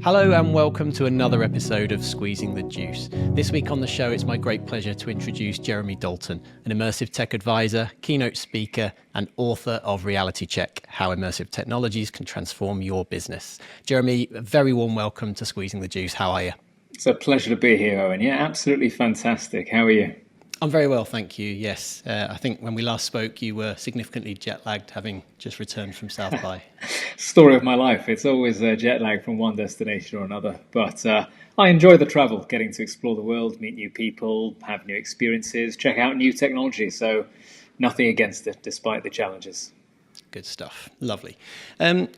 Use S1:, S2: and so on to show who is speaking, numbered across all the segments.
S1: Hello and welcome to another episode of Squeezing the Juice. This week on the show, it's my great pleasure to introduce Jeremy Dalton, an immersive tech advisor, keynote speaker, and author of Reality Check, How Immersive Technologies Can Transform Your Business. Jeremy, a very warm welcome to Squeezing the Juice. How are you?
S2: It's a pleasure to be here, Owen. Yeah, absolutely fantastic. How are you?
S1: I'm very well, thank you. Yes, I think when we last spoke, you were significantly jet lagged, having just returned from South by.
S2: Story of my life. It's always jet lag from one destination or another. But I enjoy the travel, getting to explore the world, meet new people, have new experiences, check out new technology. So nothing against it, despite the challenges.
S1: Good stuff. Lovely.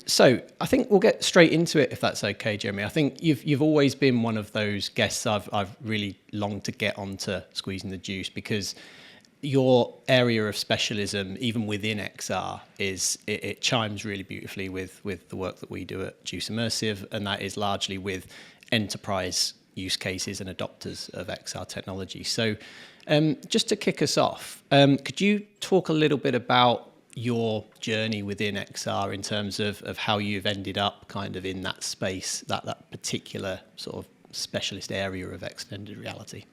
S1: So I think we'll get straight into it, if that's okay, Jeremy. I think you've always been one of those guests I've really longed to get onto Squeezing the Juice, because your area of specialism, even within XR, it chimes really beautifully with the work that we do at Juice Immersive, and that is largely with enterprise use cases and adopters of XR technology. So just to kick us off, could you talk a little bit about your journey within XR in terms of how you've ended up kind of in that space, that particular sort of specialist area of extended reality?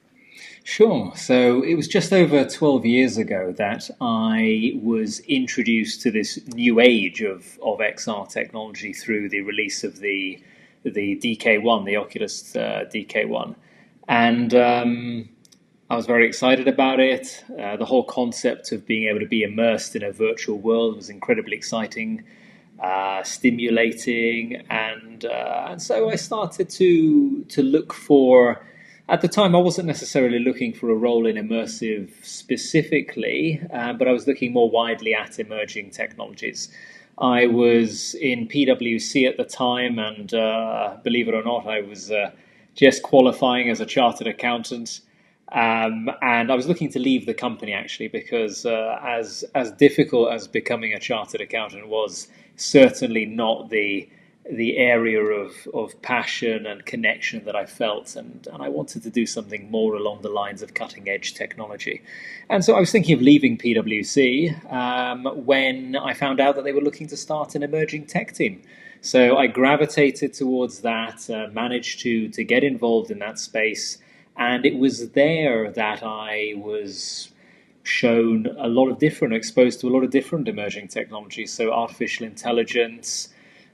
S2: Sure. So it was just over 12 years ago that I was introduced to this new age of XR technology through the release of the DK1, the Oculus DK1. And I was very excited about it. The whole concept of being able to be immersed in a virtual world was incredibly exciting, stimulating, and so I started to look for. At the time, I wasn't necessarily looking for a role in immersive specifically, but I was looking more widely at emerging technologies. I was in PwC at the time, and believe it or not, I was just qualifying as a chartered accountant. And I was looking to leave the company, actually, because as difficult as becoming a chartered accountant was, certainly not the area of passion and connection that I felt, and I wanted to do something more along the lines of cutting edge technology. And so I was thinking of leaving PwC when I found out that they were looking to start an emerging tech team. So I gravitated towards that, managed to get involved in that space. And it was there that I was shown exposed to a lot of different emerging technologies. So artificial intelligence,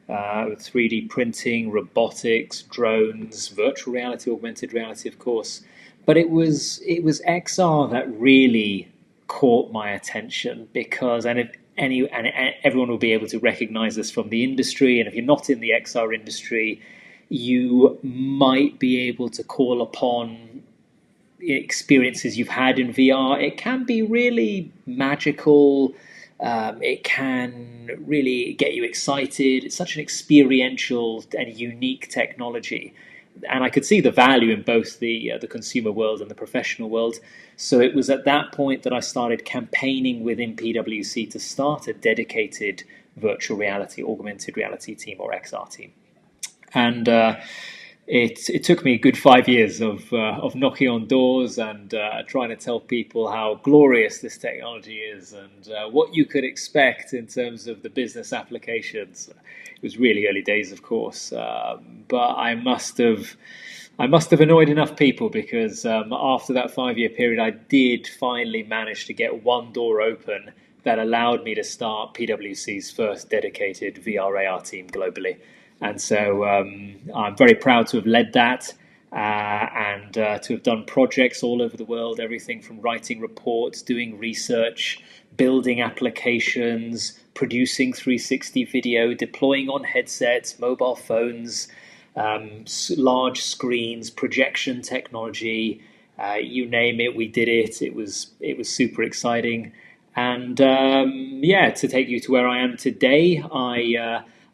S2: 3D printing, robotics, drones, virtual reality, augmented reality, of course. But it was XR that really caught my attention, because everyone will be able to recognize this from the industry. And if you're not in the XR industry, you might be able to call upon experiences you've had in VR. It can be really magical. It can really get you excited. It's such an experiential and unique technology. And I could see the value in both the consumer world and the professional world. So it was at that point that I started campaigning within PwC to start a dedicated virtual reality, augmented reality team, or XR team. And it took me a good 5 years of knocking on doors and trying to tell people how glorious this technology is and what you could expect in terms of the business applications. It was really early days, of course, but I must have annoyed enough people, because after that 5-year period, I did finally manage to get one door open that allowed me to start PwC's first dedicated VR AR team globally. And so I'm very proud to have led that and to have done projects all over the world, everything from writing reports, doing research, building applications, producing 360 video, deploying on headsets, mobile phones, large screens, projection technology, you name it, we did it. It was super exciting. And to take you to where I am today,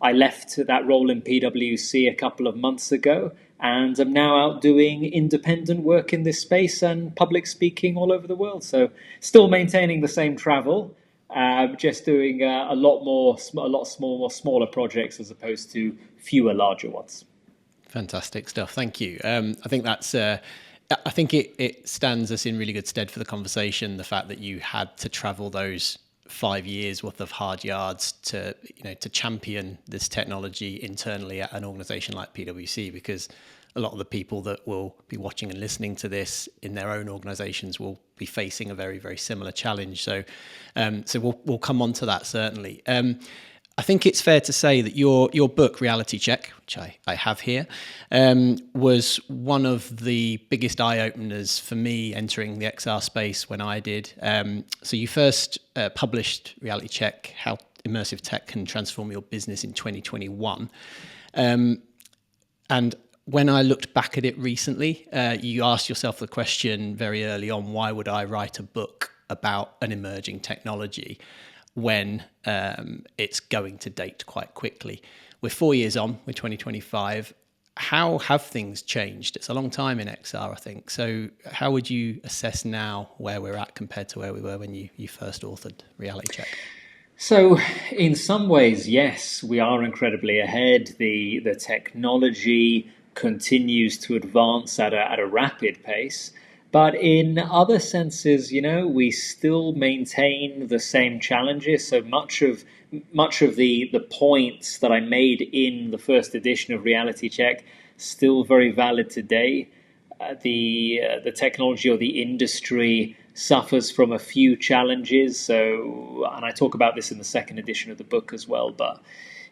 S2: I left that role in PwC a couple of months ago, and I'm now out doing independent work in this space and public speaking all over the world. So still maintaining the same travel, just doing a lot smaller projects as opposed to fewer larger ones.
S1: Fantastic stuff. Thank you. I think it stands us in really good stead for the conversation. The fact that you had to travel those 5 years worth of hard yards to champion this technology internally at an organization like PwC, because a lot of the people that will be watching and listening to this in their own organizations will be facing a very, very similar challenge. So we'll come on to that certainly. I think it's fair to say that your book, Reality Check, which I have here, was one of the biggest eye-openers for me entering the XR space when I did. So you first published Reality Check, How Immersive Tech Can Transform Your Business in 2021. And when I looked back at it recently, you asked yourself the question very early on, why would I write a book about an emerging technology when it's going to date quite quickly? We're 4 years on, we're 2025. How have things changed? It's a long time in XR, I think. So how would you assess now where we're at compared to where we were when you first authored Reality Check?
S2: So in some ways, yes, we are incredibly ahead. The technology continues to advance at a rapid pace. But in other senses, we still maintain the same challenges. So much of the points that I made in the first edition of Reality Check still very valid today. The technology or the industry suffers from a few challenges. So, and I talk about this in the second edition of the book as well. But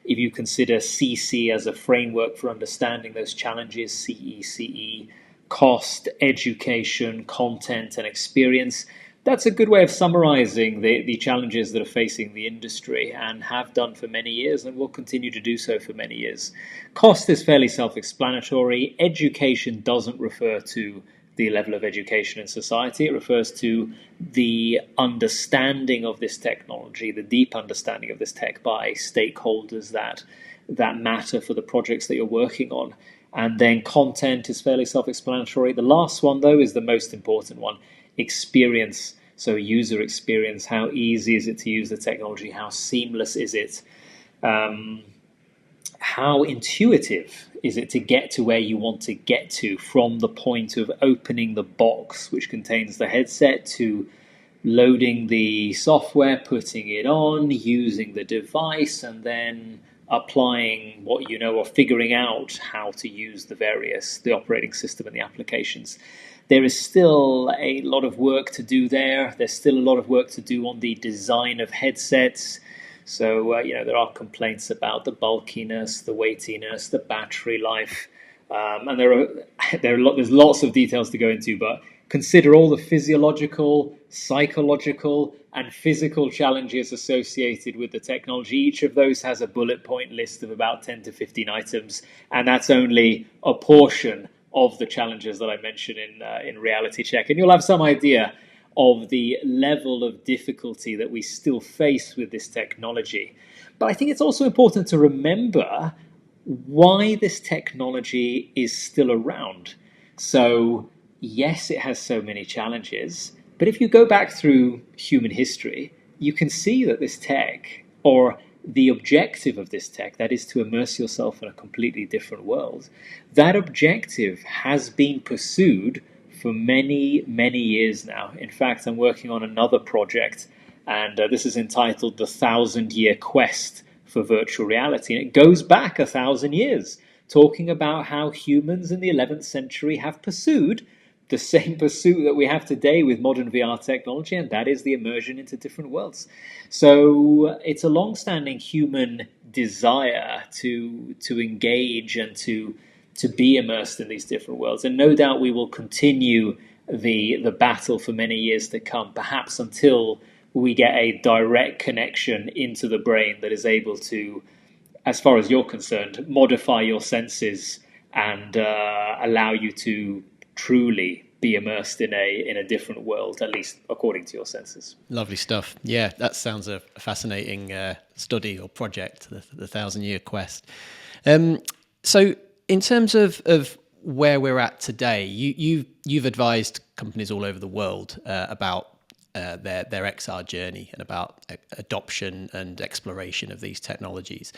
S2: if you consider CECE as a framework for understanding those challenges, CECE, cost, education, content, and experience, that's a good way of summarizing the challenges that are facing the industry and have done for many years and will continue to do so for many years. Cost is fairly self-explanatory. Education doesn't refer to the level of education in society. It refers to the understanding of this technology, the deep understanding of this tech by stakeholders that matter for the projects that you're working on. And then content is fairly self-explanatory. The last one, though, is the most important one: experience. So user experience. How easy is it to use the technology? How seamless is it? How intuitive is it to get to where you want to get to, from the point of opening the box which contains the headset to loading the software, putting it on, using the device, and then applying what you know or figuring out how to use the operating system and the applications. There is still a lot of work to do there. There's still a lot of work to do on the design of headsets. So, there are complaints about the bulkiness, the weightiness, the battery life. And there's lots of details to go into, but consider all the physiological, psychological, and physical challenges associated with the technology. Each of those has a bullet point list of about 10 to 15 items, and that's only a portion of the challenges that I mentioned in Reality Check. And you'll have some idea of the level of difficulty that we still face with this technology. But I think it's also important to remember why this technology is still around. So, yes, it has so many challenges, but if you go back through human history, you can see that this tech, or the objective of this tech, that is to immerse yourself in a completely different world, that objective has been pursued for many, many years now. In fact, I'm working on another project, and this is entitled The 1,000-Year Quest for Virtual Reality. And it goes back 1,000 years, talking about how humans in the 11th century have pursued the same pursuit that we have today with modern VR technology, and that is the immersion into different worlds. So it's a long-standing human desire to engage and to be immersed in these different worlds. And no doubt we will continue the battle for many years to come, perhaps until we get a direct connection into the brain that is able to, as far as you're concerned, modify your senses and allow you to truly be immersed in a different world, at least according to your senses.
S1: Lovely stuff. Yeah, that sounds a fascinating study or project, the 1,000-Year Quest. So in terms of where we're at today, you've advised companies all over the world about their XR journey and about adoption and exploration of these technologies.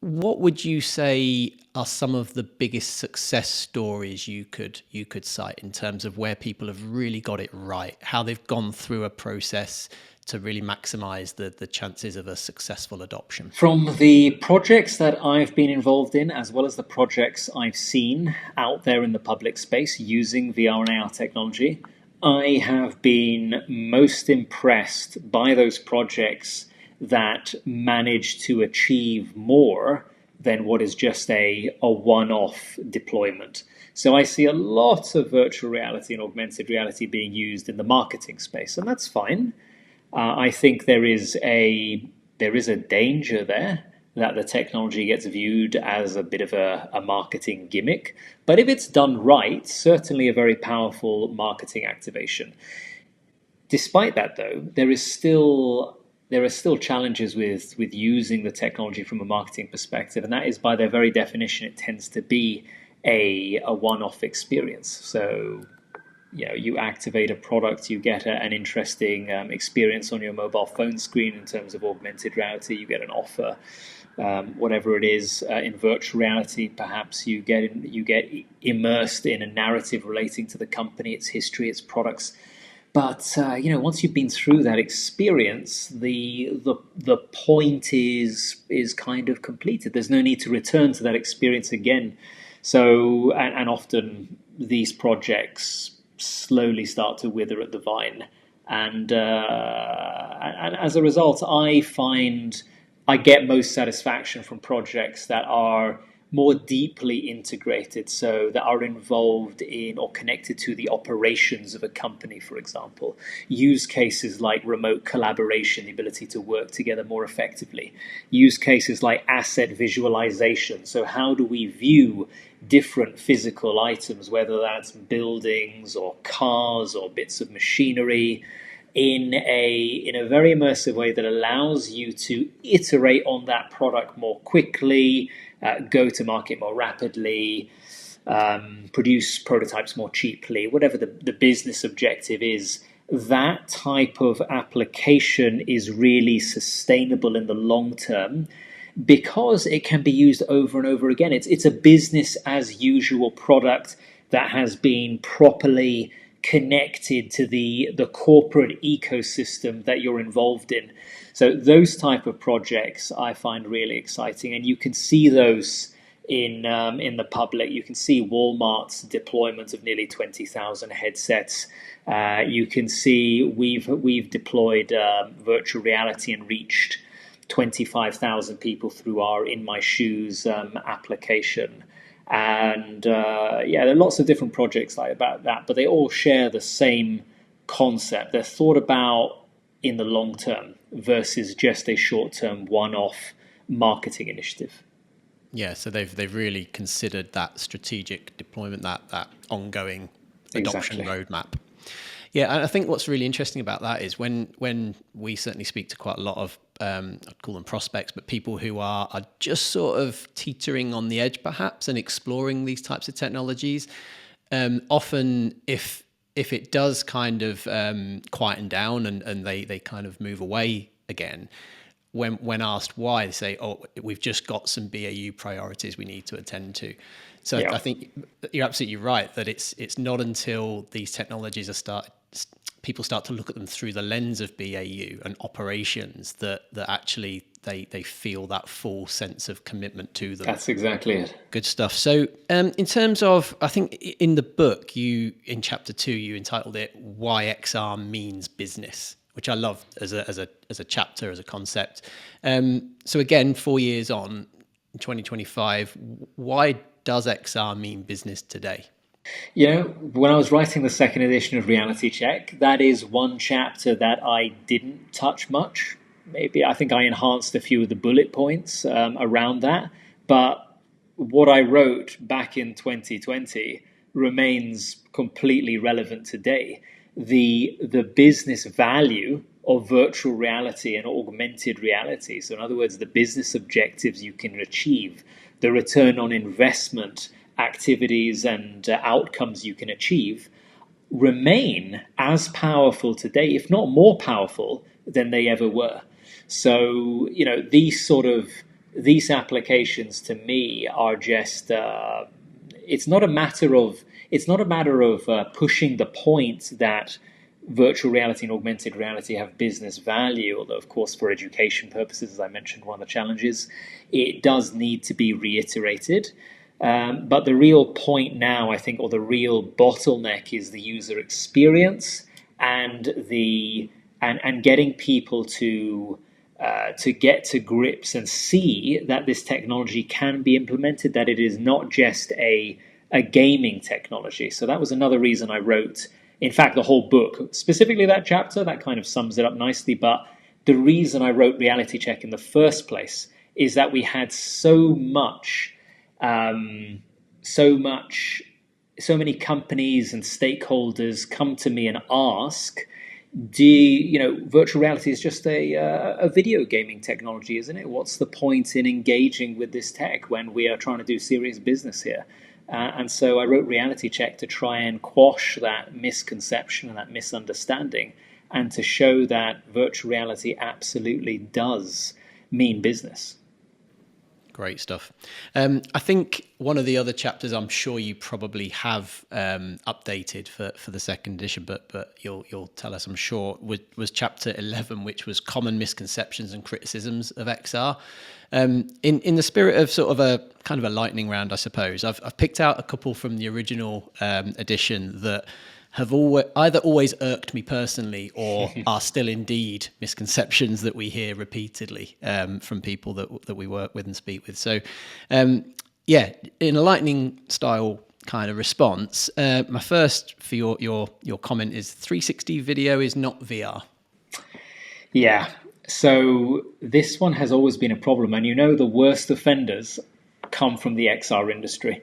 S1: What would you say are some of the biggest success stories you could cite in terms of where people have really got it right, how they've gone through a process to really maximize the chances of a successful adoption?
S2: From the projects that I've been involved in, as well as the projects I've seen out there in the public space using VR and AR technology, I have been most impressed by those projects that manage to achieve more than what is just a one-off deployment. So I see a lot of virtual reality and augmented reality being used in the marketing space, and that's fine. I think there is a danger there that the technology gets viewed as a bit of a marketing gimmick. But if it's done right, certainly a very powerful marketing activation. Despite that, though, there are still challenges with using the technology from a marketing perspective, and that is, by their very definition, it tends to be a one-off experience. So you activate a product, you get an interesting experience on your mobile phone screen in terms of augmented reality. You get an offer, whatever it is. In virtual reality, perhaps you get immersed in a narrative relating to the company, its history, its products. But once you've been through that experience, the point is kind of completed. There's no need to return to that experience again. So, and often these projects slowly start to wither at the vine, and as a result, I find I get most satisfaction from projects that are more deeply integrated, so that are involved in or connected to the operations of a company, for example. Use cases like remote collaboration, the ability to work together more effectively. Use cases like asset visualization. So how do we view different physical items, whether that's buildings or cars or bits of machinery, in a very immersive way that allows you to iterate on that product more quickly, go to market more rapidly, produce prototypes more cheaply, whatever the business objective is. That type of application is really sustainable in the long term because it can be used over and over again. It's a business as usual product that has been properly connected to the corporate ecosystem that you're involved in. So those type of projects I find really exciting, and you can see those in the public. You can see Walmart's deployment of nearly 20,000 headsets. You can see we've deployed virtual reality and reached 25,000 people through our In My Shoes application. And there are lots of different projects about that, but they all share the same concept. They're thought about in the long term versus just a short-term one-off marketing initiative.
S1: Yeah, so they've really considered that strategic deployment, that ongoing adoption roadmap. Yeah, and I think what's really interesting about that is when we certainly speak to quite a lot of, I'd call them prospects, but people who are just sort of teetering on the edge perhaps and exploring these types of technologies. Often if it does kind of quieten down and they kind of move away again, when asked why, they say, oh, we've just got some BAU priorities we need to attend to. So yeah. I think you're absolutely right that it's not until these technologies people start to look at them through the lens of BAU and operations that actually they feel that full sense of commitment to them.
S2: That's exactly it.
S1: Good stuff. So in terms of, I think in the book, in chapter 2, you entitled it "Why XR Means Business," which I love as a chapter, as a concept. So again, 4 years on, in 2025, why does XR mean business today?
S2: When I was writing the second edition of Reality Check, that is one chapter that I didn't touch much. Maybe I think I enhanced a few of the bullet points around that. But what I wrote back in 2020 remains completely relevant today. The business value of virtual reality and augmented reality, so in other words, the business objectives you can achieve, the return on investment activities and outcomes you can achieve, remain as powerful today, if not more powerful than they ever were. So, these applications to me are just, it's not a matter of pushing the point that virtual reality and augmented reality have business value, although of course for education purposes, as I mentioned, one of the challenges, it does need to be reiterated. But the real point now, I think, or the real bottleneck is the user experience and getting people to get to grips and see that this technology can be implemented, that it is not just a gaming technology. So that was another reason I wrote, in fact, the whole book, specifically that chapter, that kind of sums it up nicely. But the reason I wrote Reality Check in the first place is that we had so many companies and stakeholders come to me and ask, virtual reality is just a video gaming technology, isn't it? What's the point in engaging with this tech when we are trying to do serious business here? And so I wrote Reality Check to try and quash that misconception and that misunderstanding, and to show that virtual reality absolutely does mean business.
S1: Great stuff. I think one of the other chapters I'm sure you probably have updated for the second edition, but you'll tell us, I'm sure, was chapter 11, which was common misconceptions and criticisms of XR. In the spirit of sort of a kind of a lightning round, I suppose, I've picked out a couple from the original edition that have always irked me personally, or are still indeed misconceptions that we hear repeatedly from people that we work with and speak with. So, in a lightning style kind of response, my first for your comment is 360 video is not VR.
S2: Yeah. So this one has always been a problem, and the worst offenders come from the XR industry.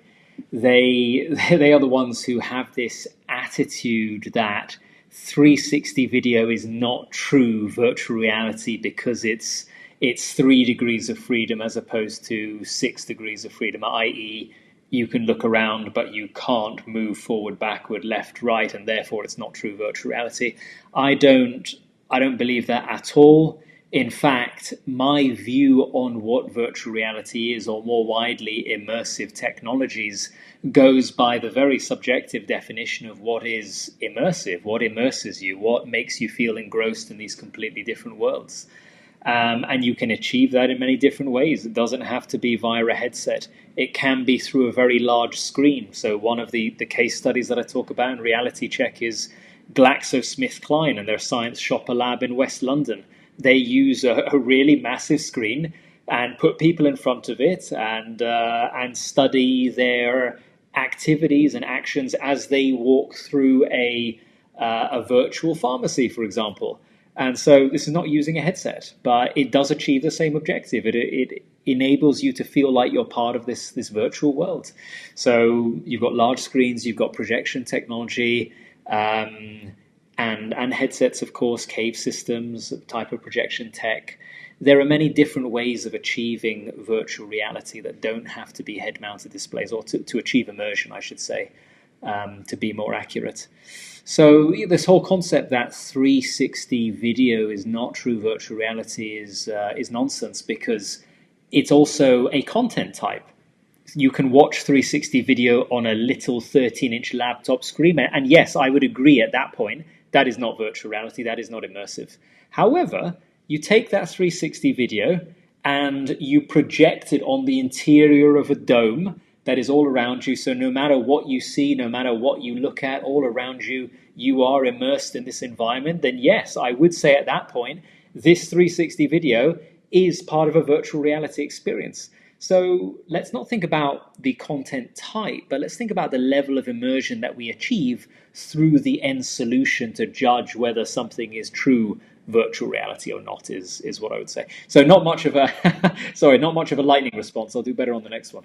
S2: They are the ones who have this attitude that 360 video is not true virtual reality because it's 3 degrees of freedom as opposed to 6 degrees of freedom, i.e. you can look around but you can't move forward, backward, left, right, and therefore it's not true virtual reality. I don't believe that at all. In fact, my view on what virtual reality is, or more widely immersive technologies, goes by the very subjective definition of what is immersive, what immerses you, what makes you feel engrossed in these completely different worlds. And you can achieve that in many different ways. It doesn't have to be via a headset. It can be through a very large screen. So one of the case studies that I talk about in Reality Check is GlaxoSmithKline and their Science Shopper lab in West London. They use a really massive screen and put people in front of it and study their activities and actions as they walk through a virtual pharmacy, for example. And so this is not using a headset, but it does achieve the same objective. It enables you to feel like you're part of this virtual world. So you've got large screens, you've got projection technology, and headsets, of course, cave systems, type of projection tech. There are many different ways of achieving virtual reality that don't have to be head-mounted displays, or to achieve immersion, I should say, to be more accurate. So this whole concept that 360 video is not true virtual reality is nonsense, because it's also a content type. You can watch 360 video on a little 13-inch laptop screen, and yes, I would agree at that point, that is not virtual reality, that is not immersive. However, you take that 360 video and you project it on the interior of a dome that is all around you. So no matter what you see, no matter what you look at, all around you, you are immersed in this environment. Then yes, I would say at that point, this 360 video is part of a virtual reality experience. So let's not think about the content type, but let's think about the level of immersion that we achieve through the end solution to judge whether something is true virtual reality or not, is what I would say. So not much of a not much of a lightning response. I'll do better on the next one.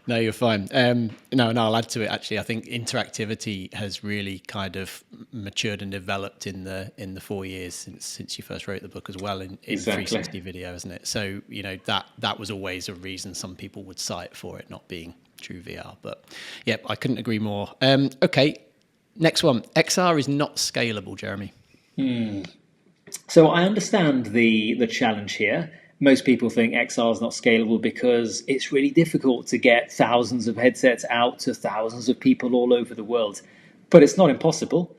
S1: No, you're fine. No, I'll add to it. Actually, I think interactivity has really kind of matured and developed in the 4 years since you first wrote the book as well in
S2: Exactly.
S1: 360 video, isn't it? So that was always a reason some people would cite for it not being true VR. But yeah, I couldn't agree more. Okay, next one. XR is not scalable, Jeremy.
S2: So I understand the challenge here. Most people think XR is not scalable because it's really difficult to get thousands of headsets out to thousands of people all over the world. But it's not impossible.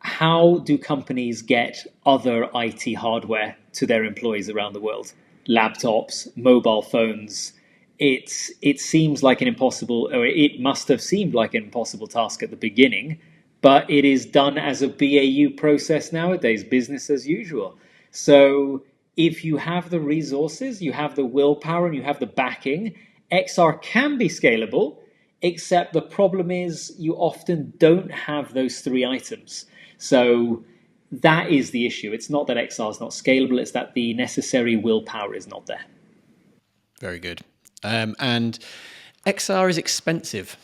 S2: how do companies get other IT hardware to their employees around the world? Laptops, mobile phones. It seems like an impossible, or it must have seemed like an impossible task at the beginning, but it is done as a BAU process nowadays, business as usual. So if you have the resources, you have the willpower, and you have the backing, XR can be scalable, except the problem is you often don't have those three items. So that is the issue. It's not that XR is not scalable, it's that the necessary willpower is not there.
S1: Very good. And XR is expensive.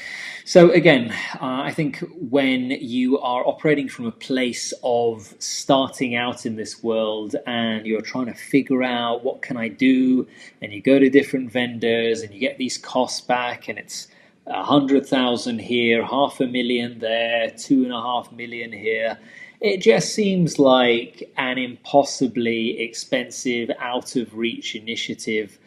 S2: So again, I think when you are operating from a place of starting out in this world and you're trying to figure out what can I do, and you go to different vendors and you get these costs back, and it's 100,000 here, 500,000 there, 2.5 million here. It just seems like an impossibly expensive, out of reach initiative.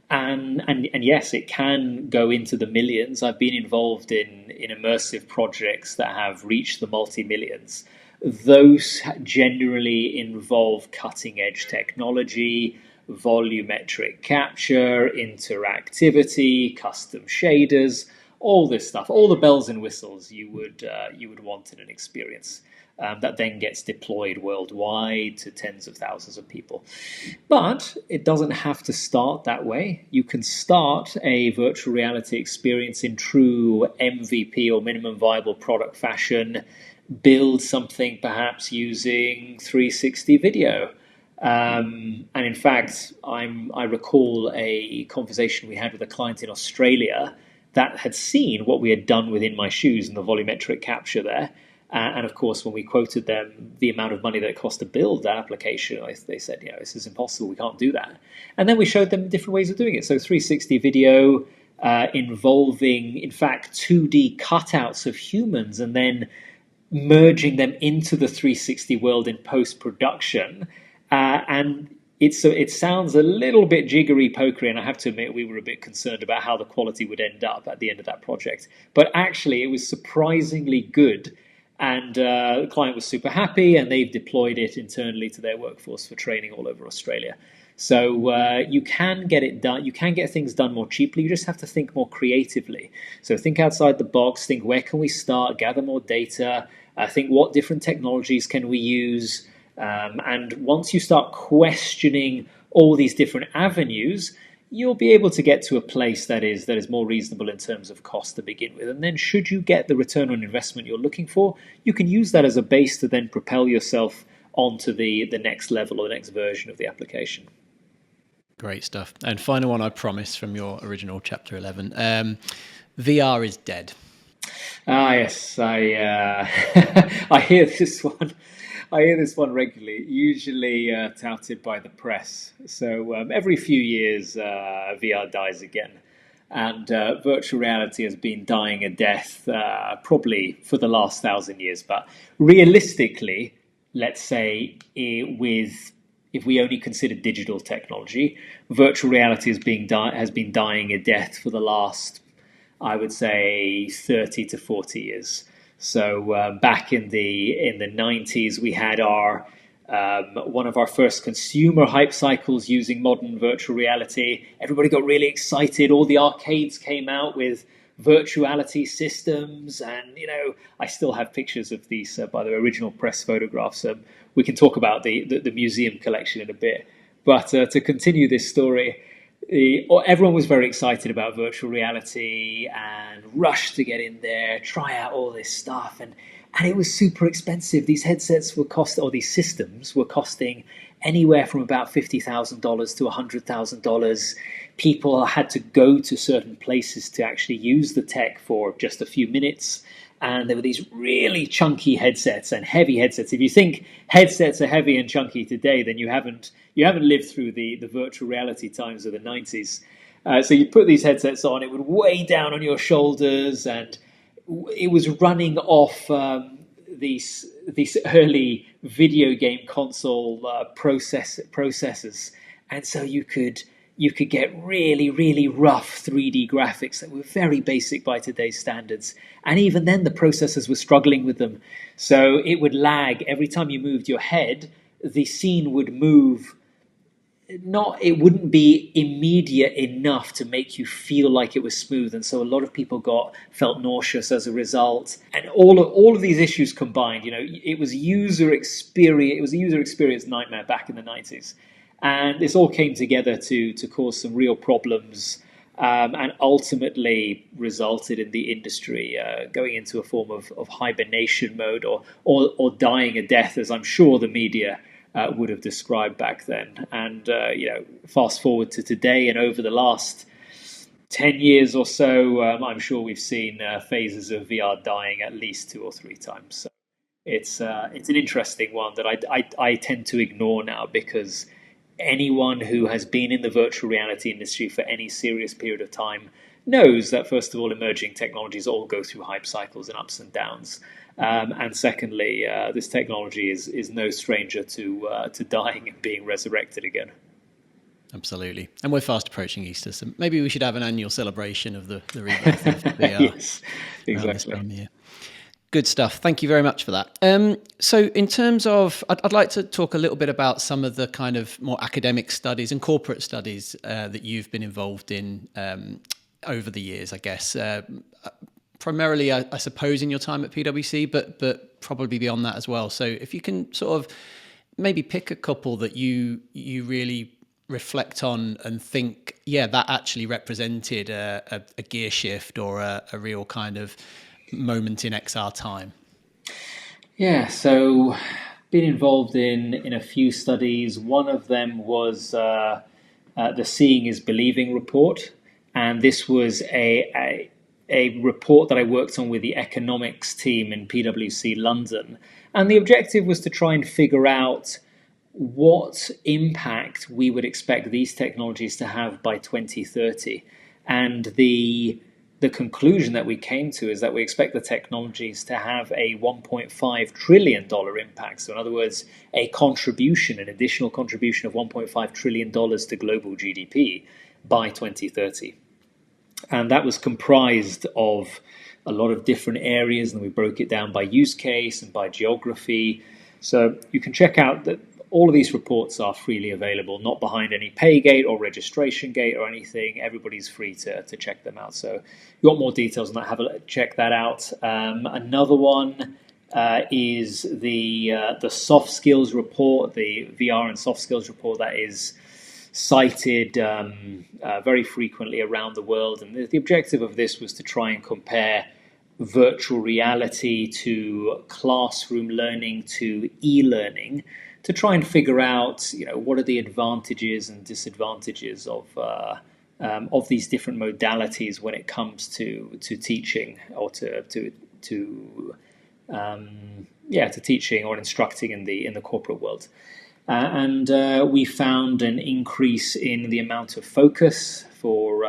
S2: And yes, it can go into the millions. I've been involved in immersive projects that have reached the multi-millions. Those generally involve cutting edge technology, volumetric capture, interactivity, custom shaders, all this stuff, all the bells and whistles you would want in an experience. That then gets deployed worldwide to tens of thousands of people. But it doesn't have to start that way. You can start a virtual reality experience in true MVP or minimum viable product fashion, build something perhaps using 360 video. And in fact, I recall a conversation we had with a client in Australia that had seen what we had done within my shoes and the volumetric capture there. And of course, when we quoted them the amount of money that it cost to build that application, they said, this is impossible, we can't do that. And then we showed them different ways of doing it. So 360 video involving, in fact, 2D cutouts of humans and then merging them into the 360 world in post-production. And it sounds a little bit jiggery-pokery, and I have to admit we were a bit concerned about how the quality would end up at the end of that project. But actually, it was surprisingly good. And the client was super happy, and they've deployed it internally to their workforce for training all over Australia. So you can get it done. You can get things done more cheaply. You just have to think more creatively. So think outside the box. Think, where can we start? Gather more data. Think, what different technologies can we use? And once you start questioning all these different avenues, you'll be able to get to a place that is more reasonable in terms of cost to begin with. And then should you get the return on investment you're looking for, you can use that as a base to then propel yourself onto the next level or the next version of the application.
S1: Great stuff. And final one, I promise, from your original chapter 11. VR is dead.
S2: Yes, I hear this one. I hear this one regularly, usually touted by the press. So every few years, VR dies again. And virtual reality has been dying a death probably for the last 1,000 years. But realistically, let's say if we only consider digital technology, virtual reality has been dying a death for the last, I would say, 30 to 40 years. So back in the 90s, we had one of our first consumer hype cycles using modern virtual reality. Everybody got really excited. All the arcades came out with virtuality systems, and I still have pictures of these by the original press photographs. We can talk about the museum collection in a bit. But to continue this story, everyone was very excited about virtual reality and rushed to get in there, try out all this stuff, and it was super expensive. These headsets these systems were costing anywhere from about $50,000 to $100,000. People had to go to certain places to actually use the tech for just a few minutes. And there were these really chunky headsets and heavy headsets. If you think headsets are heavy and chunky today, then you haven't lived through the virtual reality times of the 90s. So you put these headsets on, it would weigh down on your shoulders, and it was running off these early video game console processors. And so you could you could get really, really rough 3D graphics that were very basic by today's standards. And even then, the processors were struggling with them. So it would lag every time you moved your head, the scene would move. It wouldn't be immediate enough to make you feel like it was smooth, and so a lot of people felt nauseous as a result. And all of these issues combined, it was a user experience nightmare back in the 90s. And this all came together to cause some real problems, and ultimately resulted in the industry going into a form of hibernation mode, or dying a death, as I'm sure the media would have described back then. And fast forward to today, and over the last 10 years or so, I'm sure we've seen phases of VR dying at least 2 or 3 times. So it's an interesting one that I tend to ignore now, because anyone who has been in the virtual reality industry for any serious period of time knows that, first of all, emerging technologies all go through hype cycles and ups and downs. And secondly, this technology is no stranger to dying and being resurrected again.
S1: Absolutely. And we're fast approaching Easter, so maybe we should have an annual celebration of the rebirth of VR.
S2: Yes, exactly.
S1: Good stuff. Thank you very much for that. So in terms of, I'd like to talk a little bit about some of the kind of more academic studies and corporate studies that you've been involved in over the years, I guess. Primarily, I suppose, in your time at PwC, but probably beyond that as well. So if you can sort of maybe pick a couple that you really reflect on and think, yeah, that actually represented a gear shift or a real kind of moment in XR time.
S2: Yeah, so been involved in a few studies. One of them was the Seeing is Believing report, and this was a report that I worked on with the economics team in PwC London. And the objective was to try and figure out what impact we would expect these technologies to have by 2030. And the conclusion that we came to is that we expect the technologies to have a $1.5 trillion impact. So in other words, an additional contribution of $1.5 trillion to global GDP by 2030. And that was comprised of a lot of different areas, and we broke it down by use case and by geography. So you can check out that all of these reports are freely available, not behind any pay gate or registration gate or anything. Everybody's free to check them out. So if you want more details on that, check that out. Another one is the soft skills report, the VR and soft skills report that is cited very frequently around the world. And the objective of this was to try and compare virtual reality to classroom learning to e-learning, to try and figure out, what are the advantages and disadvantages of these different modalities when it comes to teaching, or to teaching or instructing in the corporate world. And we found an increase in the amount of focus for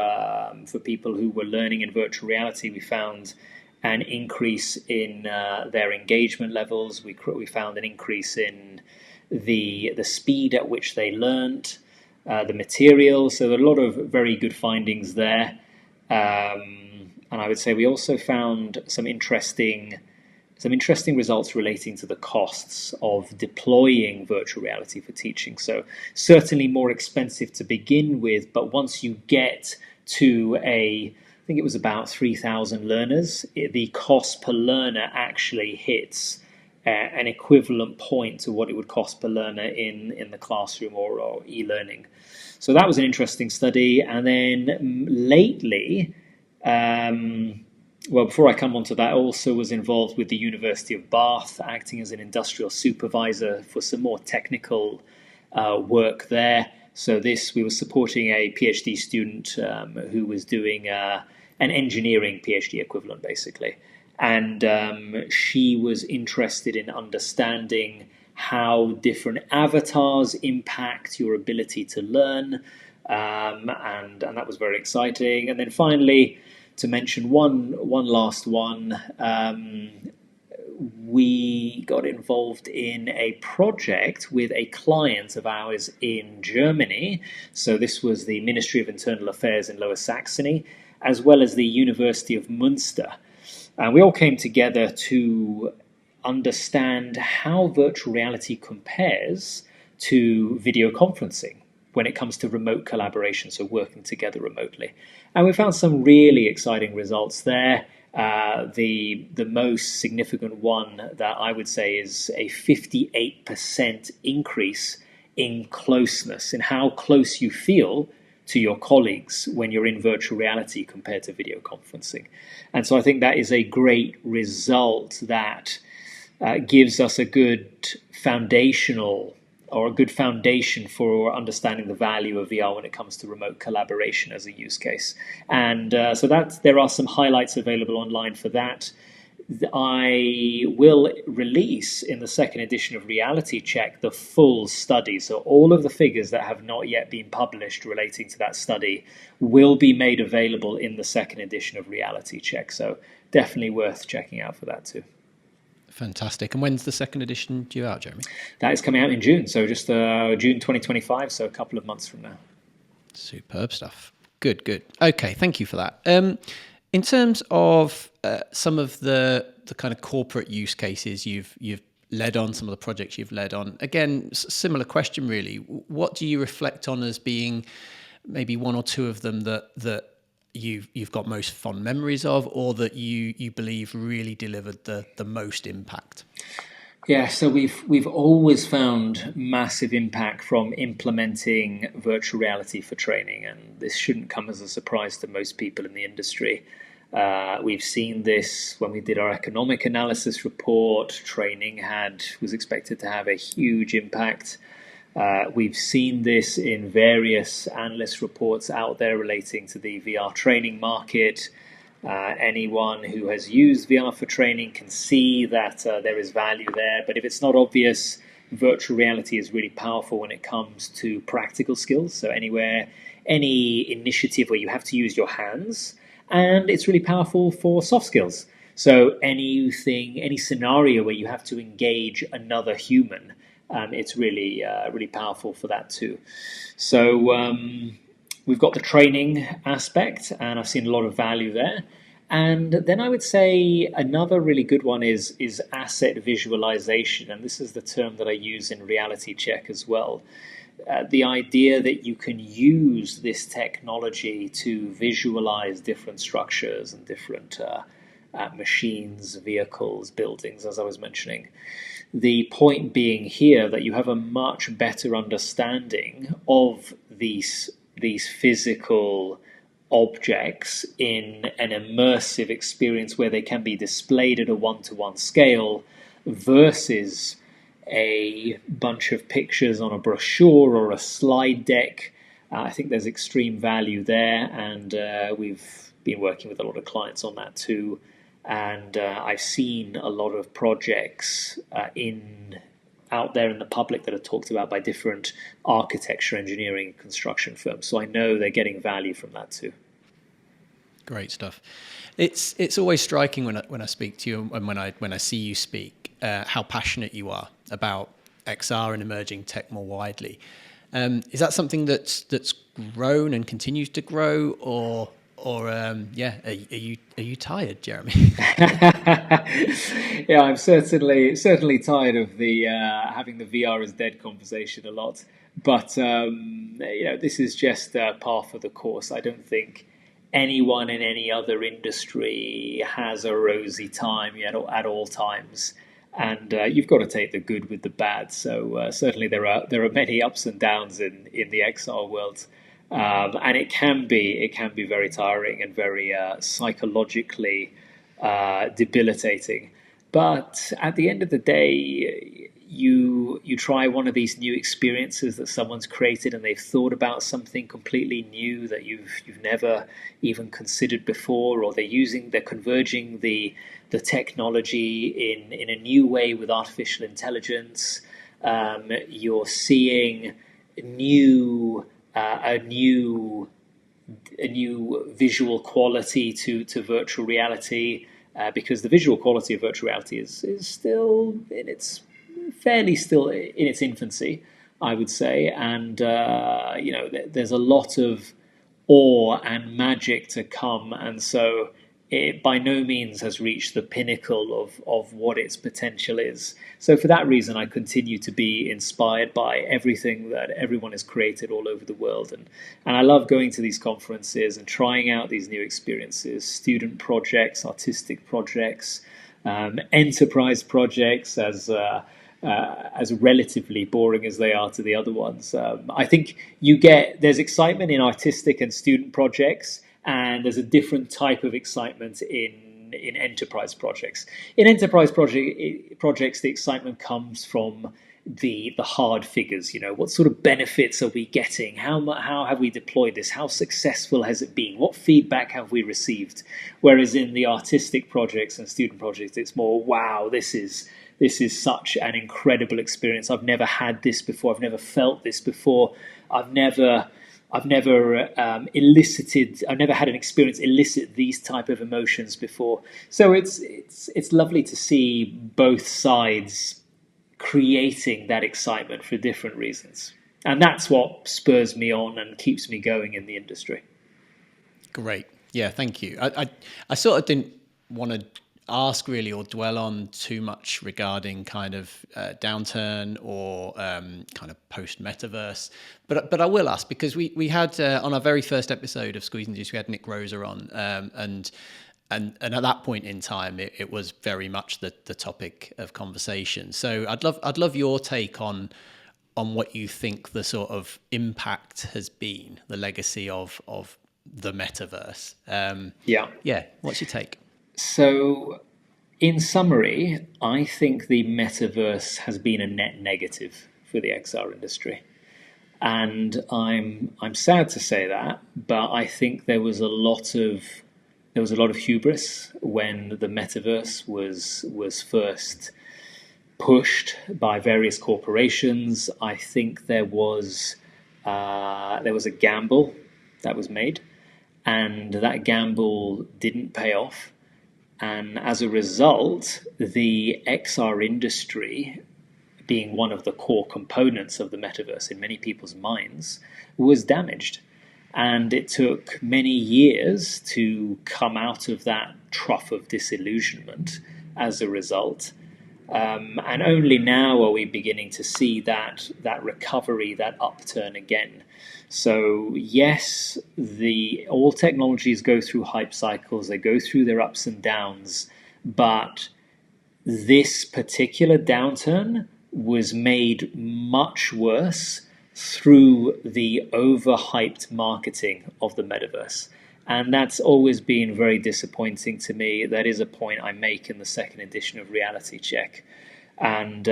S2: people who were learning in virtual reality. We found an increase in their engagement levels. We found an increase in the speed at which they learned the material. So a lot of very good findings there. And I would say we also found some interesting results relating to the costs of deploying virtual reality for teaching. So certainly more expensive to begin with, but once you get to I think it was about 3,000 learners, the cost per learner actually hits an equivalent point to what it would cost per learner in the classroom or e-learning. So that was an interesting study. And then lately, before I come on to that, I also was involved with the University of Bath, acting as an industrial supervisor for some more technical work there. So we were supporting a PhD student who was doing an engineering PhD equivalent, basically. And she was interested in understanding how different avatars impact your ability to learn. And that was very exciting. And then finally, to mention one last one, we got involved in a project with a client of ours in Germany. So this was the Ministry of Internal Affairs in Lower Saxony, as well as the University of Munster. And we all came together to understand how virtual reality compares to video conferencing when it comes to remote collaboration, so working together remotely. And we found some really exciting results there. The most significant one that I would say is a 58% increase in closeness, in how close you feel to your colleagues when you're in virtual reality compared to video conferencing. And so I think that is a great result that gives us a good foundation for understanding the value of VR when it comes to remote collaboration as a use case. And so there are some highlights available online for that. I will release in the second edition of Reality Check the full study. So all of the figures that have not yet been published relating to that study will be made available in the second edition of Reality Check. So definitely worth checking out for that too.
S1: Fantastic. And when's the second edition due out, Jeremy?
S2: That is coming out in June. So just June 2025. So a couple of months from now.
S1: Superb stuff. Good. Okay, thank you for that. In terms of some of the kind of corporate use cases you've led on, some of the projects you've led on, again, similar question really. What do you reflect on as being maybe one or two of them that you've got most fond memories of, or that you believe really delivered the most impact?
S2: Yeah, so we've always found massive impact from implementing virtual reality for training, and this shouldn't come as a surprise to most people in the industry. We've seen this when we did our economic analysis report. Training was expected to have a huge impact. We've seen this in various analyst reports out there relating to the VR training market. Anyone who has used VR for training can see that there is value there. But if it's not obvious, virtual reality is really powerful when it comes to practical skills. So any initiative where you have to use your hands, and it's really powerful for soft skills. So any scenario where you have to engage another human, it's really powerful for that too. So we've got the training aspect, and I've seen a lot of value there. And then I would say another really good one is asset visualization, and this is the term that I use in Reality Check as well. The idea that you can use this technology to visualize different structures and different machines, vehicles, buildings, as I was mentioning. The point being here that you have a much better understanding of these physical objects in an immersive experience where they can be displayed at a one-to-one scale versus a bunch of pictures on a brochure or a slide deck. I think there's extreme value there, and we've been working with a lot of clients on that too. And I've seen a lot of projects out there in the public that are talked about by different architecture, engineering, construction firms. So I know they're getting value from that too.
S1: Great stuff. It's always striking when I speak to you and when I see you speak, how passionate you are about XR and emerging tech more widely. Is that something that's grown and continues to grow, or are you tired, Jeremy?
S2: Yeah, I'm certainly tired of the having the VR is dead conversation a lot. But this is just par for the course. I don't think anyone in any other industry has a rosy time at all times, and you've got to take the good with the bad. So certainly there are many ups and downs in the XR world. And it can be very tiring and very psychologically debilitating. But at the end of the day, you try one of these new experiences that someone's created, and they've thought about something completely new that you've never even considered before, or they're converging the technology in a new way with artificial intelligence. You're seeing a new visual quality to virtual reality. because the visual quality of virtual reality is still in its infancy, I would say, and there's a lot of awe and magic to come, and so it by no means has reached the pinnacle of what its potential is. So for that reason, I continue to be inspired by everything that everyone has created all over the world. And I love going to these conferences and trying out these new experiences, student projects, artistic projects, enterprise projects, as relatively boring as they are to the other ones. I think there's excitement in artistic and student projects, and there's a different type of excitement in enterprise projects. In enterprise projects, the excitement comes from the hard figures. What sort of benefits are we getting? How have we deployed this? How successful has it been? What feedback have we received? Whereas in the artistic projects and student projects, it's more, wow, this is such an incredible experience. I've never had this before. I've never felt this before. I've never had an experience elicit these type of emotions before. So it's lovely to see both sides creating that excitement for different reasons. And that's what spurs me on and keeps me going in the industry.
S1: Great. Yeah, thank you. I sort of didn't want to ask really or dwell on too much regarding kind of downturn or kind of post metaverse, but I will ask, because we had on our very first episode of Squeezing the Juice, we had Nick Roser on, and at that point in time it was very much the topic of conversation. So I'd love your take on what you think the sort of impact has been, the legacy of the metaverse. Yeah, what's your take?
S2: So, in summary, I think the metaverse has been a net negative for the XR industry, and I'm sad to say that, but I think there was a lot of hubris when the metaverse was first pushed by various corporations. I think there was a gamble that was made, and that gamble didn't pay off. And as a result, the XR industry, being one of the core components of the metaverse in many people's minds, was damaged. And it took many years to come out of that trough of disillusionment as a result. And only now are we beginning to see that recovery, that upturn again. So yes, all technologies go through hype cycles, they go through their ups and downs, but this particular downturn was made much worse through the overhyped marketing of the metaverse. And that's always been very disappointing to me. That is a point I make in the second edition of Reality Check. And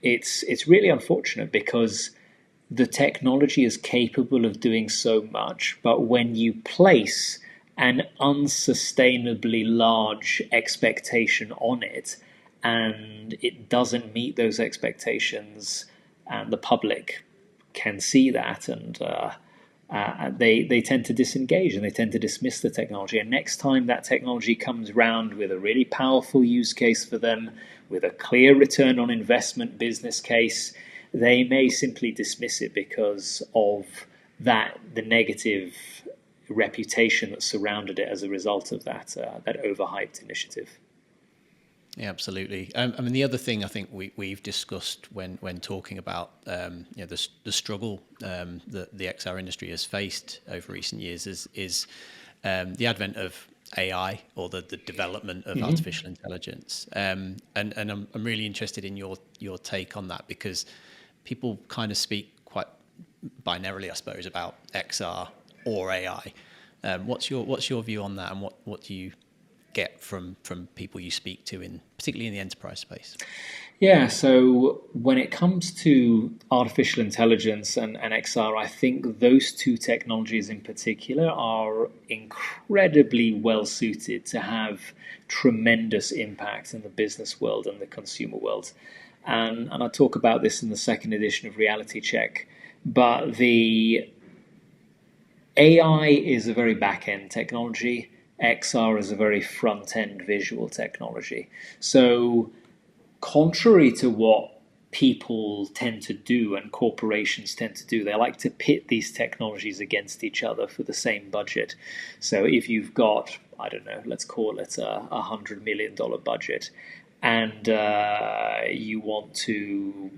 S2: it's really unfortunate, because the technology is capable of doing so much, but when you place an unsustainably large expectation on it and it doesn't meet those expectations, and the public can see that, and they tend to disengage and they tend to dismiss the technology. And next time that technology comes round with a really powerful use case for them, with a clear return on investment business case, they may simply dismiss it because of the negative reputation that surrounded it as a result of that overhyped initiative.
S1: Yeah, absolutely. I mean, the other thing I think we've discussed when talking about the struggle that the XR industry has faced over recent years is the advent of AI, or the development of artificial intelligence. And I'm really interested in your take on that, because people kind of speak quite binarily, I suppose, about XR or AI. What's your view on that, and what do you get from people you speak to, particularly in the enterprise space?
S2: Yeah, so when it comes to artificial intelligence and XR, I think those two technologies in particular are incredibly well suited to have tremendous impact in the business world and the consumer world. And I talk about this in the second edition of Reality Check, but the AI is a very back-end technology. XR is a very front-end visual technology. So contrary to what people tend to do and corporations tend to do, they like to pit these technologies against each other for the same budget. So if you've got, I don't know, let's call it $100 million budget, and you want to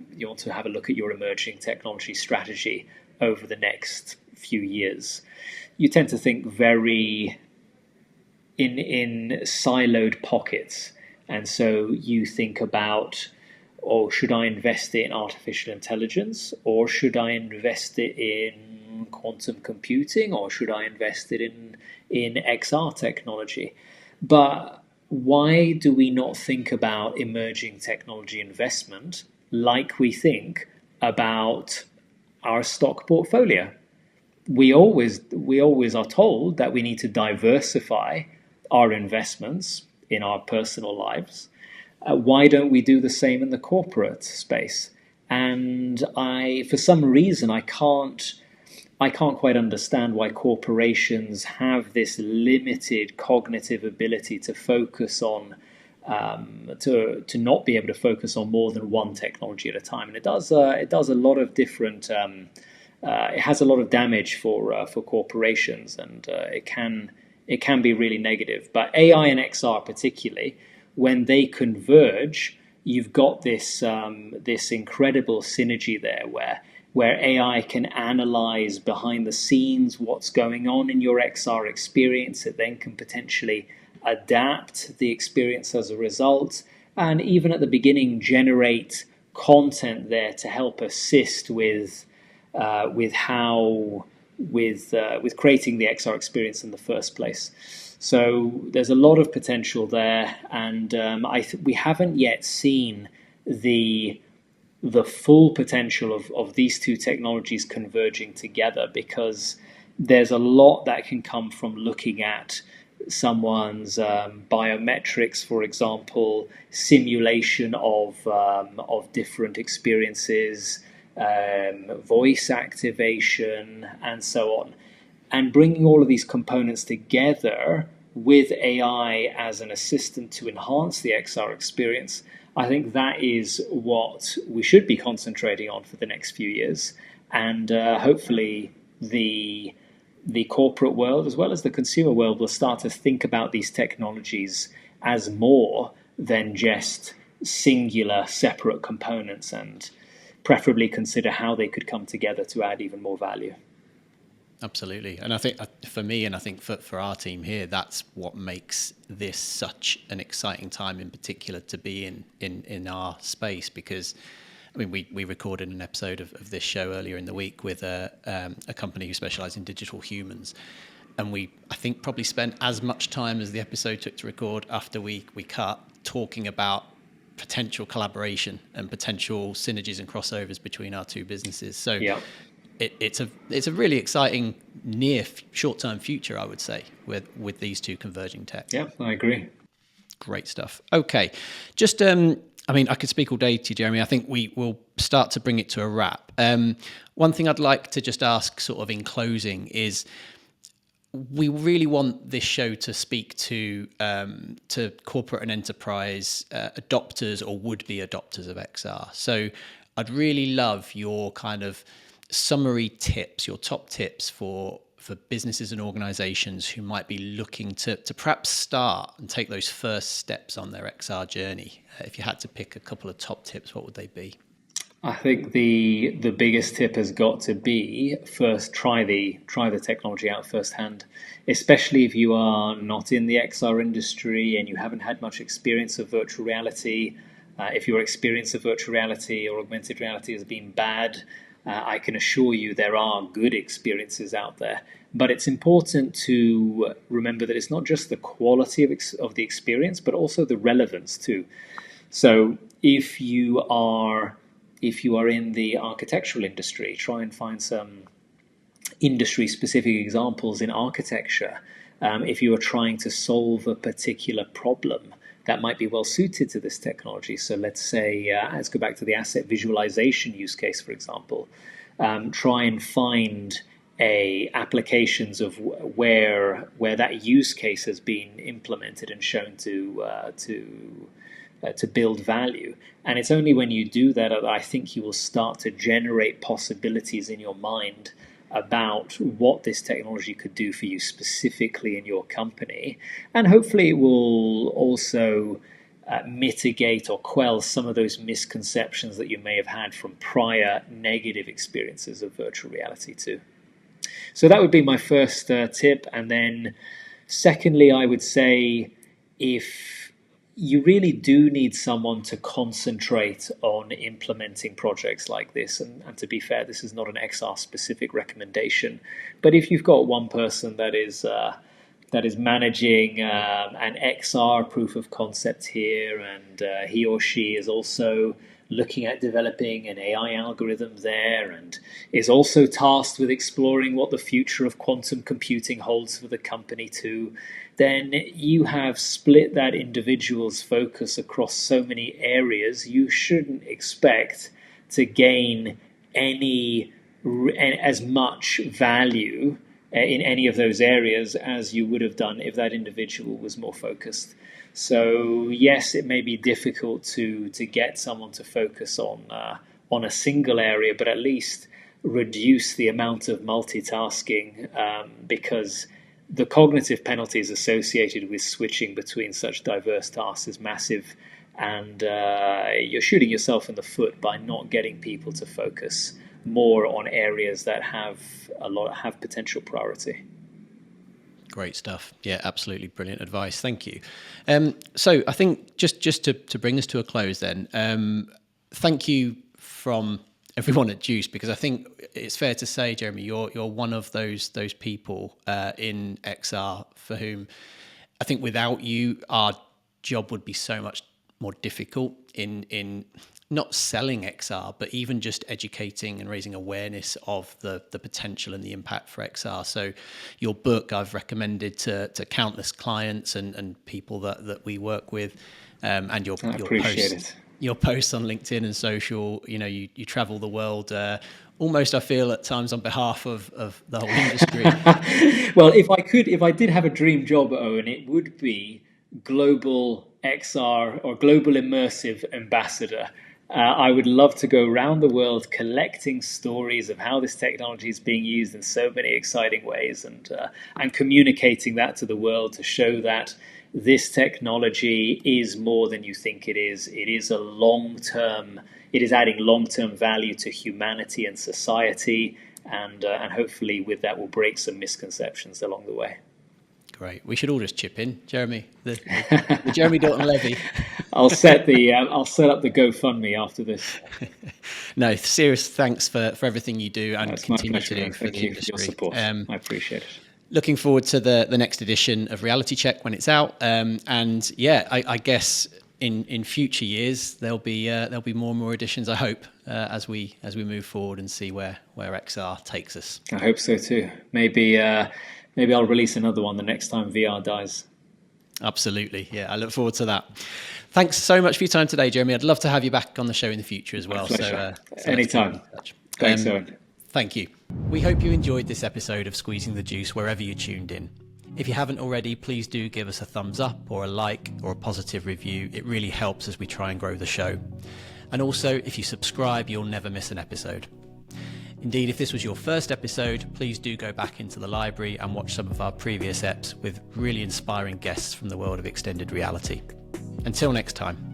S2: have a look at your emerging technology strategy over the next few years, you tend to think very in siloed pockets. And so you think about, oh, should I invest it in artificial intelligence, or should I invest it in quantum computing, or should I invest it in XR technology? But why do we not think about emerging technology investment like we think about our stock portfolio? We always are told that we need to diversify our investments in our personal lives. Why don't we do the same in the corporate space? And for some reason, I can't quite understand why corporations have this limited cognitive ability to focus on, to not be able to focus on more than one technology at a time. And it does a lot of different. It has a lot of damage for corporations, and it can be really negative. But AI and XR particularly, when they converge, you've got this incredible synergy there where AI can analyze behind the scenes what's going on in your XR experience. It then can potentially adapt the experience as a result, and even at the beginning generate content there to help assist with creating the XR experience in the first place. So there's a lot of potential there, and we haven't yet seen the full potential of these two technologies converging together, because there's a lot that can come from looking at someone's biometrics, for example, simulation of different experiences, voice activation, and so on. And bringing all of these components together with AI as an assistant to enhance the XR experience, I think that is what we should be concentrating on for the next few years. And hopefully the corporate world as well as the consumer world will start to think about these technologies as more than just singular separate components, and preferably consider how they could come together to add even more value.
S1: Absolutely. And I think for me, and I think for our team here, that's what makes this such an exciting time in particular to be in our space, because I mean, we recorded an episode of this show earlier in the week with a company who specialises in digital humans. And I think probably spent as much time as the episode took to record after we cut, talking about potential collaboration and potential synergies and crossovers between our two businesses. So yeah. It's a really exciting near short-term future, I would say, with these two converging tech.
S2: Yeah, I agree.
S1: Great stuff. Okay, just I mean, I could speak all day to you, Jeremy. I think we will start to bring it to a wrap. One thing I'd like to just ask, sort of in closing, is we really want this show to speak to corporate and enterprise adopters or would-be adopters of XR. So I'd really love your kind of summary tips, your top tips for businesses and organizations who might be looking to perhaps start and take those first steps on their XR journey. If you had to pick a couple of top tips, what would they be?
S2: I think the biggest tip has got to be first try the technology out firsthand, especially if you are not in the XR industry and you haven't had much experience of virtual reality. If your experience of virtual reality or augmented reality has been bad, I can assure you there are good experiences out there. But it's important to remember that it's not just the quality of the experience, but also the relevance too. So if you are in the architectural industry, try and find some industry-specific examples in architecture. If you are trying to solve a particular problem that might be well suited to this technology. So let's say, let's go back to the asset visualization use case, for example. Try and find applications of where that use case has been implemented and shown to build value. And it's only when you do that I think you will start to generate possibilities in your mind about what this technology could do for you specifically in your company. And hopefully it will also mitigate or quell some of those misconceptions that you may have had from prior negative experiences of virtual reality too. So that would be my first tip. And then secondly, I would say if you really do need someone to concentrate on implementing projects like this, and to be fair, this is not an XR specific recommendation, but if you've got one person that is managing an XR proof of concept here, and he or she is also looking at developing an AI algorithm there, and is also tasked with exploring what the future of quantum computing holds for the company too, then you have split that individual's focus across so many areas. You shouldn't expect to gain as much value in any of those areas as you would have done if that individual was more focused. So yes, it may be difficult to get someone to focus on a single area, but at least reduce the amount of multitasking, because the cognitive penalties associated with switching between such diverse tasks is massive, and you're shooting yourself in the foot by not getting people to focus more on areas that have potential priority.
S1: Great stuff. Yeah, absolutely brilliant advice. Thank you. So I think just to bring us to a close then, thank you from everyone at Juice, because I think it's fair to say, Jeremy, you're one of those people in XR for whom I think without you, our job would be so much more difficult in not selling XR, but even just educating and raising awareness of the potential and the impact for XR. So your book I've recommended to countless clients and people that we work with, and your posts on LinkedIn and social. You travel the world almost, I feel at times, on behalf of the whole industry.
S2: Well, if I did have a dream job, Owen, it would be global XR or global immersive ambassador. I would love to go around the world collecting stories of how this technology is being used in so many exciting ways, and communicating that to the world to show that this technology is more than you think it is. It is it is adding long-term value to humanity and society, and hopefully with that we'll break some misconceptions along the way.
S1: Great. We should all just chip in, Jeremy. The Jeremy Dalton levy.
S2: I'll set up the GoFundMe after this.
S1: No, serious thanks for everything you do and
S2: That's
S1: continue to do for
S2: Thank
S1: the
S2: you
S1: industry.
S2: for your support. I appreciate it.
S1: Looking forward to the next edition of Reality Check when it's out. And yeah, I guess in future years there'll be more and more editions, I hope, as we move forward and see where XR takes us.
S2: I hope so too. Maybe I'll release another one the next time VR dies.
S1: Absolutely. Yeah, I look forward to that. Thanks so much for your time today, Jeremy. I'd love to have you back on the show in the future as well. So
S2: anytime. Thanks, Owen.
S1: Thank you. We hope you enjoyed this episode of Squeezing the Juice wherever you tuned in. If you haven't already, please do give us a thumbs up or a like or a positive review. It really helps as we try and grow the show. And also, if you subscribe, you'll never miss an episode. Indeed, if this was your first episode, please do go back into the library and watch some of our previous eps with really inspiring guests from the world of extended reality. Until next time.